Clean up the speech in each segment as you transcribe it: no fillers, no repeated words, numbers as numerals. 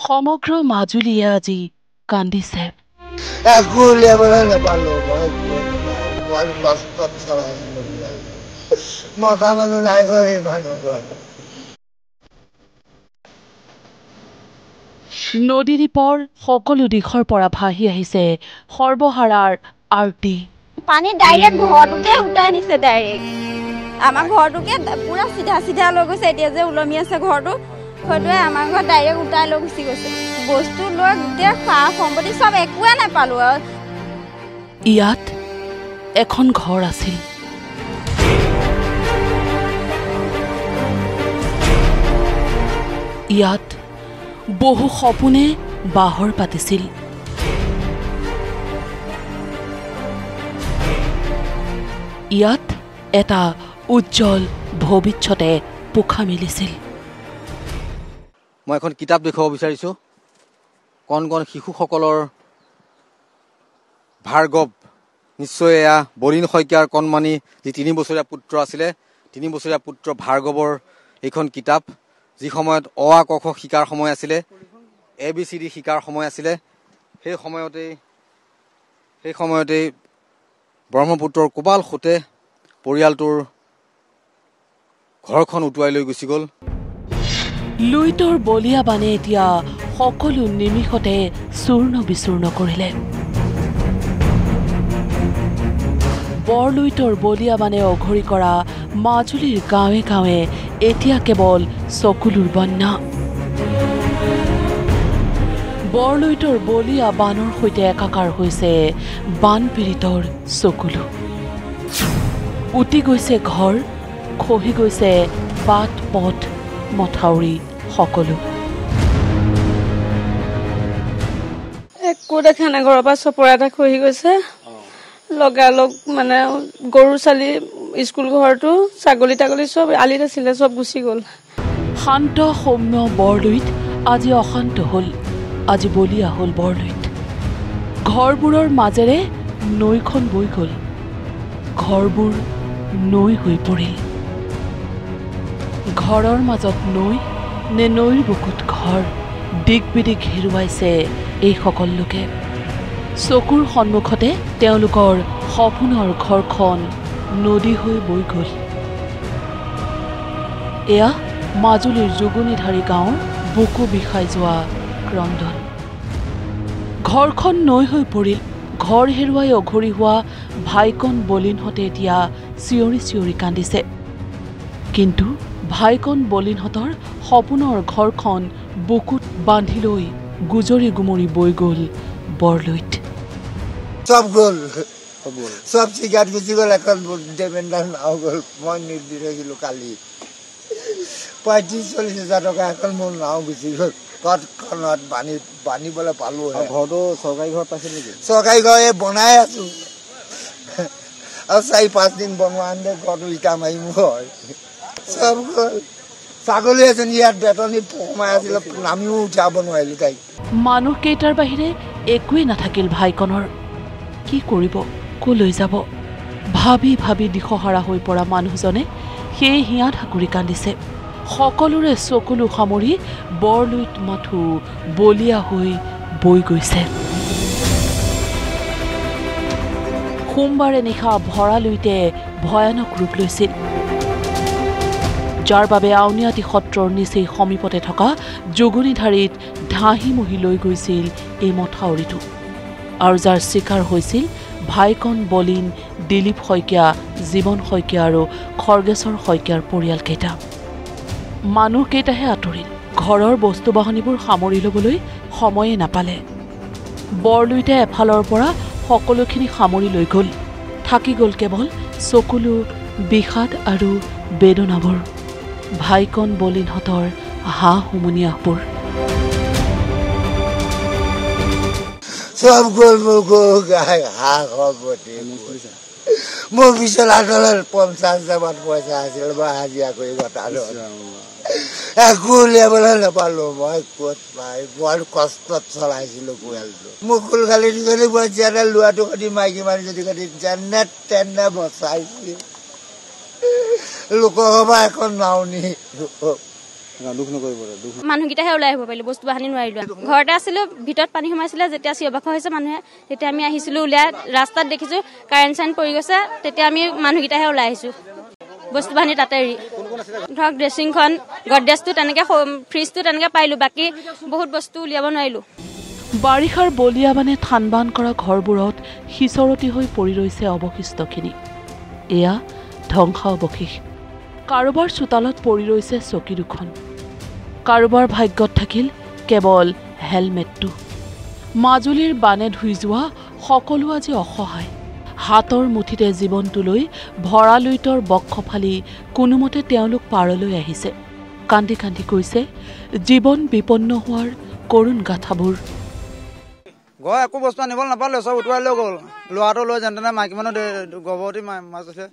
সমগ্ৰ মাজুলীয়ে আজি কান্দিছে। নদী দ্বীপৰ সকলো দিশৰ পৰা ভাহি আহিছে সৰ্বহাৰাৰ আৰতি। পানী ডাইৰেক্ট ঘৰটোকে উটাই নিছে ডাইৰেক্ট। আমাৰ ঘৰটোকে পুৰা চিধা চিধা লৈ গৈছে। এতিয়া যে ওলমি আছে ঘৰটো, সেইটোৱে আমাৰ ঘৰত ডাইৰেক্ট উটাই লৈ গুচি গৈছে। বস্তু লৈ গোটেই সা সম্পত্তি চব একোৱে নাপালো। ইয়াত এখন ঘৰ আছিল। ইয়াত বহু সপোনে বাহৰ পাতিছিল। ইয়াত এটা উজ্জ্বল ভৱিষ্যতে পোখা মেলিছিল। মই এখন কিতাপ দেখুৱাব বিচাৰিছোঁ। কণ কণ শিশুসকলৰ ভাৰ্গৱ, নিশ্চয় এয়া বলিন শইকীয়াৰ কণমানি যি 3 বছৰীয়া পুত্ৰ আছিলে, 3 বছৰীয়া পুত্ৰ ভাৰ্গৱৰ এইখন কিতাপ। যি সময়ত অ আ ক খ শিকাৰ সময় আছিলে, ABCD শিকাৰ সময় আছিলে, সেই সময়তেই ব্ৰহ্মপুত্ৰৰ কোবাল সোঁতে পৰিয়ালটোৰ ঘৰখন উটুৱাই লৈ গুচি গ'ল। লুইতৰ বলিয়া বানে এতিয়া সকলো নিমিষতে চূৰ্ণ বিচূৰ্ণ কৰিলে। বৰলুইতৰ বলিয়া বানে অঘৰী কৰা মাজুলীৰ গাঁৱে গাঁৱে এতিয়া কেৱল চকুলোৰ বন্যা। বৰলুইতৰ বলিয়া বানৰ সৈতে একাকাৰ হৈছে বানপীড়িতৰ চকুলো। উটি গৈছে ঘৰ, খহি গৈছে বাট পথ মথাউৰি সকলো। একো দেখা নাই, ঘৰৰ পৰা চপৰা এটা খহি গৈছে। লগালগ মানে গৰু চালি, স্কুল ঘৰটো, ছাগলী তাগলী চব আলিত আছিলে, চব গুচি গ'ল। শান্ত সৌম্য বৰলুইত আজি অশান্ত হ'ল। আজি বলিয়া হ'ল বৰলুইত। ঘৰবোৰৰ মাজেৰে নৈখন বৈ গ'ল। ঘৰবোৰ নৈ হৈ পৰিল। ঘৰৰ মাজত নৈ নে নৈৰ বুকুত ঘৰ, দিক বিদিক হেৰুৱাইছে এইসকল লোকে। চকুৰ সন্মুখতে তেওঁলোকৰ সপোনৰ ঘৰখন নদী হৈ বৈ গ'ল। এয়া মাজুলীৰ যোগনীধাৰী গাঁৱৰ বুকু বিষাই যোৱা ক্ৰন্দন। ঘৰখন নৈ হৈ পৰিল। ঘৰ হেৰুৱাই অঘৰী হোৱা ভাইকন বলিনহঁতে এতিয়া চিঞৰি চিঞৰি কান্দিছে। কিন্তু ভাইকন বলিনহঁতৰ সপোনৰ ঘৰখন বুকুত বান্ধি লৈ গুজৰি গুমৰি বৈ গ'ল বৰলুইত। সব গ'ল, সব চিগাৰেট গুচি গ'ল। এখন দেবেন্দ্ৰ নাও গ'ল। মই নিৰ্দিষ্ট হৈছিলোঁ কালি 35-40 হাজাৰ টকা এখন মোৰ নাও গুচি গ'ল। কটখনত বান্ধিবলৈ পালোঁ। ঘৰটো চৰকাৰী ঘৰত পাইছিল নেকি? চৰকাৰী ঘৰ এই বনাই আছোঁ আৰু 4-5 দিন বনোৱা আনিলে ঘৰটো ইটা মাৰি মোৰ হয়। চব গ'ল। ছাগলী এজনী ইয়াত বেতনিত সোমাই আছিলে, নামিও উঠাব নোৱাৰিলোঁ তাইক। মানুহকেইটাৰ বাহিৰে একোৱেই নাথাকিল ভাইকনৰ। কি কৰিব, কলৈ যাব? ভাবি ভাবি দিশহাৰা হৈ পৰা মানুহজনে সেই হিয়া ঢাকুৰি কান্দিছে। সকলোৰে চকুলো সামৰি বৰলুইত মাথো বলিয়া হৈ বৈ গৈছে। সোমবাৰে নিশা ভৰালুইতে ভয়ানক ৰূপ লৈছিল, যাৰ বাবে আউনীআটী সত্ৰৰ নিচেই সমীপতে থকা যোগনীধাৰীত ধাহি মহি লৈ গৈছিল এই মথাউৰিটো, আৰু যাৰ চিকাৰ হৈছিল ভাইকন বলিন, দিলীপ শইকীয়া, জীৱন শইকীয়া আৰু খৰ্গেশ্বৰ শইকীয়াৰ পৰিয়ালকেইটা। মানুহকেইটাহে আঁতৰিল। ঘৰৰ বস্তু বাহনিবোৰ সামৰি ল'বলৈ সময়ে নাপালে। বৰলুইতে এফালৰ পৰা সকলোখিনি সামৰি লৈ গ'ল। থাকি গ'ল কেৱল চকুলো বিষাদ আৰু বেদনাবোৰ, ভাইকন বলিনহঁতৰ হাঁহ হুমুনিয়াহবোৰ। সব গ'ল মোৰ গৰু গাই হাঁহ সম্পত্তি। মোৰ বিচনা তলত 50,000 মান পইচা আছিল, মই হাজিৰা কৰি গতালো। একো উলিয়াবলৈ নাপালো মই ক'ত পাই বৰ কষ্টত চলাইছিলোঁ পৰিয়ালটো মুকুল খালি দুজনী বচিয়াতে লোৱাটো কাটি মাইকী মানুহজনী কাটি যেনে তেনে বচাইছিল লোকসভা এখন নাওনি মানুহকেইটাহে ওলাই আহিব পাৰিলো বস্তু বাহানি নোৱাৰিলো ঘৰতে আছিলো ভিতৰত পানী সোমাইছিলে যেতিয়া চিঞৰ বাখৰ হৈছে মানুহে তেতিয়া আমি আহিছিলো উলিয়াই ৰাস্তাত দেখিছো কাৰেণ্ট চাইন পৰি গৈছে তেতিয়া আমি মানুহকেইটাহে ওলাই আহিছো বস্তু বাহানি তাতে এৰি ধৰক ড্ৰেছিংখন গডৰেজটো তেনেকে ফ্ৰিজটো তেনেকে পাইলো বাকী বহুত বস্তু উলিয়াব নোৱাৰিলো বাৰিষাৰ বলিয়াবানে থানবান কৰা ঘৰবোৰত সিঁচৰতি হৈ পৰি ৰৈছে অৱশিষ্টখিনি এয়া ধ্বংসাৱশেষ কাৰোবাৰ চোতালত পৰি ৰৈছে চকী দুখন কাৰোবাৰ ভাগ্যত থাকিল কেৱল হেলমেটটো মাজুলীৰ বানে ধুই যোৱা সকলো আজি অসহায় হাতৰ মুঠিতে জীৱনটো লৈ ভৰালুইতৰ বক্ষ ফালি কোনোমতে তেওঁলোক পাৰলৈ আহিছে কান্দি কান্দি কৈছে জীৱন বিপন্ন হোৱাৰ কৰুণ গাথাবোৰ ঘৰ একো বস্তু আনিব নাপালে চব উঠুৱাই লৈ গ'ল ল'ৰাটো লৈ যেন তেনে মাইকী মানুহ গৰ্ভৱতী মাছ আছে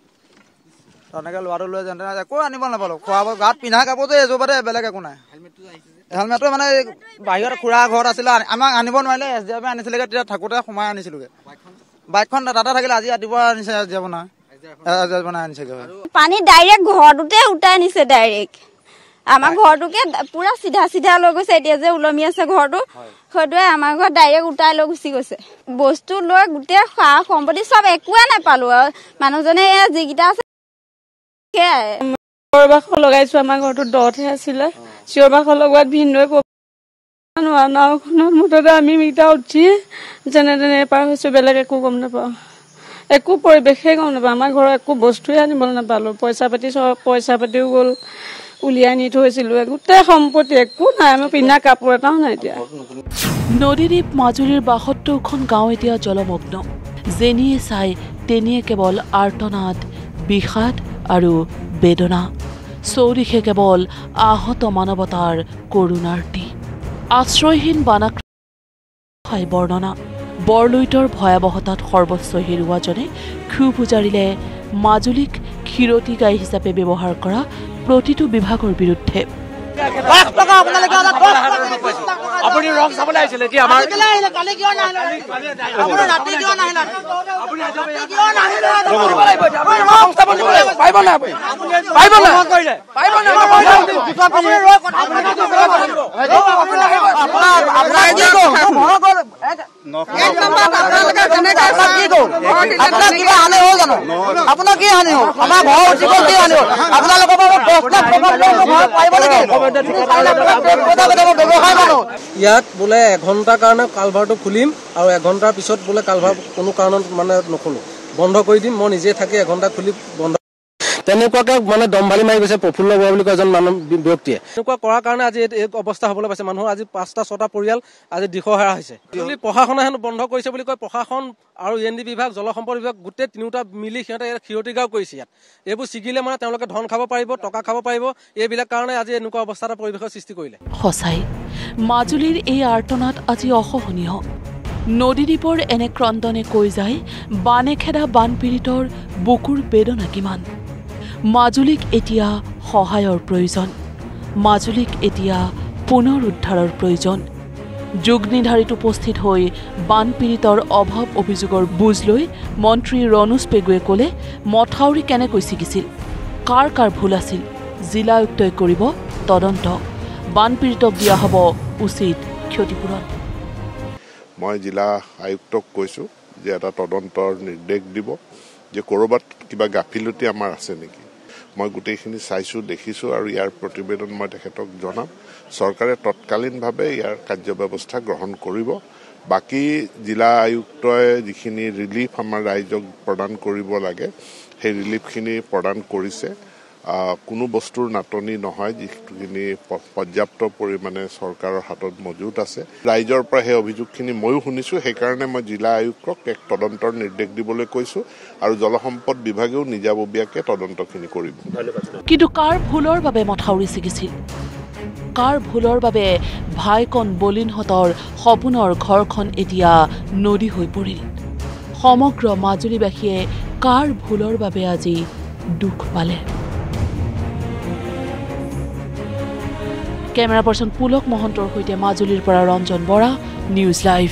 তেনেকে ল'ৰাটো লৈ যেন তেনে একো আনিব নাপালো খোৱা গাত পিন্ধা কাপোৰটো এযোৰ বাদে বেলেগ একো নাই হেলমেটটো মানে বাহিৰত খুৰা ঘৰত আছিলে আমাক আনিব নোৱাৰিলে SDF আনিছিলেগে তেতিয়া থাকোঁতে সোমাই আনিছিলোগে বাইকখন তাতে থাকিলে আজি ৰাতিপুৱা আনিছে SDF বনাই আনিছেগে পানী ডাইৰেক্ট ঘৰটোতে উটাই নিছে ডাইৰেক্ট আমাৰ ঘৰটোকে পুৰা চিধা চিধা লৈ গৈছে এতিয়া যে ওলমি আছে ঘৰটো সেইটোৱে আমাৰ ঘৰত ডাইৰেক্ট উটাই লৈ গুচি গৈছে বস্তু লৈ গোটেই সা সম্পত্তি চব একোৱে নাপালো আৰু মানুহজনে যিকেইটা আছে চিঞৰ বাখৰ লগাইছো আমাৰ ঘৰটো দতহে আছিলে চিঞৰ বাখৰ লগোৱাত ভিনদৈ নাওখনত মুঠতে আমি মিটা উঠি যেনে তেনে পাৰ হৈছো বেলেগ একো গম নাপাওঁ একো পৰিৱেশে গম নাপাওঁ আমাৰ ঘৰৰ একো বস্তুৱে আনিবলৈ নাপালো পইচা পাতিও গ'ল উলিয়াই নি থৈছিলো গোটেই সম্পত্তি একো নাই আমি পিন্ধা কাপোৰ এটাও নাই এতিয়া নদীদ্বীপ মাজুলীৰ ৭২খন গাঁও এতিয়া জলমগ্ন যেনিয়ে চাই তেনিয়ে কেৱল আৰ্তনাদ বিষাদ আৰু বেদনা চৌদিশে কেৱল আহত মানৱতাৰ কৰুণাৰ্তি আশ্ৰয়হীন বানাক্ৰান্তৰ বৰ্ণনা বৰলুইতৰ ভয়াৱহতাত সৰ্বস্ব হেৰুৱাজনে ক্ষোভ উজাৰিলে মাজুলীক ক্ষীৰতী গাই হিচাপে ব্যৱহাৰ কৰা প্ৰতিটো বিভাগৰ বিৰুদ্ধে আপুনি ৰং চাবলৈ আহিছিলে কি আমাৰ আপোনাৰ কি হানি হ'ল আমাৰ ঘৰ কি হানি হ'ল আপোনালোকৰ ইয়াত বোলে 1 ঘণ্টাৰ কাৰণে কালভাৰটো খুলিম আৰু 1 ঘণ্টাৰ পিছত বোলে কালভাৰ কোনো কাৰণত মানে নখোলো বন্ধ কৰি দিম মই নিজে থাকি 1 ঘণ্টা খুলি বন্ধ তেনেকুৱাকে মানে দমভালি মাৰি গৈছে প্ৰফুল্ল বৰা বুলি কয় এজন মানুহ ব্যক্তিয়ে তেনেকুৱা কৰাৰ কাৰণে আজি এই অৱস্থা হ'বলৈ পাইছে মানুহৰ আজি 5টা 6টা পৰিয়াল আজি দিশহাৰা হৈছে প্ৰশাসনে হেনো বন্ধ কৰিছে বুলি কয় প্ৰশাসন আৰু END বিভাগ জলসম্পদ বিভাগ গোটেই তিনিওটা মিলি সিহঁতে ক্ষীৰতিগাঁও কৰিছে ইয়াত এইবোৰ ছিগিলে মানে তেওঁলোকে ধন খাব পাৰিব টকা খাব পাৰিব এইবিলাক কাৰণে আজি এনেকুৱা অৱস্থা এটা পৰিৱেশৰ সৃষ্টি কৰিলে সঁচাই মাজুলীৰ এই আৰ্তনাদ আজি অসহনীয় নদীদ্বীপৰ এনে ক্ৰন্দনে কৈ যায় বানে খেদা বানপীড়িতৰ বুকুৰ বেদনা কিমান মাজুলীক এতিয়া সহায়ৰ প্ৰয়োজন মাজুলীক এতিয়া পুনৰ উদ্ধাৰৰ প্ৰয়োজন যুগ নিৰ্ধাৰিত উপস্থিত হৈ বানপীড়িতৰ অভাৱ অভিযোগৰ বুজ লৈ মন্ত্ৰী ৰণোজ পেগুৱে ক'লে মথাউৰি কেনেকৈ ছিগিছিল কাৰ কাৰ ভুল আছিল জিলা আয়ুক্তই কৰিব তদন্ত বানপীড়িতক দিয়া হ'ব উচিত ক্ষতিপূৰণ মই জিলা আয়ুক্তক কৈছোঁ যে এটা তদন্তৰ নিৰ্দেশ দিব যে ক'ৰবাত কিবা গাফিলতি আমাৰ আছে নেকি মই গোটেইখিনি চাইছোঁ দেখিছোঁ আৰু ইয়াৰ প্ৰতিবেদন মই তেখেতক জনাম চৰকাৰে তৎকালীনভাৱে ইয়াৰ কাৰ্যব্যৱস্থা গ্ৰহণ কৰিব বাকী জিলা আয়ুক্তই যিখিনি ৰিলিফ আমাৰ ৰাইজক প্ৰদান কৰিব লাগে সেই ৰিলিফখিনি প্ৰদান কৰিছে কোনো বস্তুৰ নাটনি নহয় যিখিনি পৰ্যাপ্ত পৰিমাণে চৰকাৰৰ হাতত মজুত আছে ৰাইজৰ পৰা সেই অভিযোগখিনি ময়ো শুনিছোঁ সেইকাৰণে মই জিলা আয়ুক্তক এক তদন্তৰ নিৰ্দেশ দিবলৈ কৈছোঁ আৰু জলসম্পদ বিভাগেও নিজাববীয়াকে তদন্তখিনি কৰিব কিন্তু কাৰ ভুলৰ বাবে মথাউৰি ছিগিছিল কাৰ ভুলৰ বাবে ভাইকন বলিনহঁতৰ সপোনৰ ঘৰখন এতিয়া নদী হৈ পৰিল সমগ্ৰ মাজুলীবাসীয়ে কাৰ ভুলৰ বাবে আজি দুখ পালে কেমেৰা পাৰ্চন পুলক মহন্তৰ সৈতে মাজুলীৰ পৰা ৰঞ্জন বৰা, নিউজ লাইভ।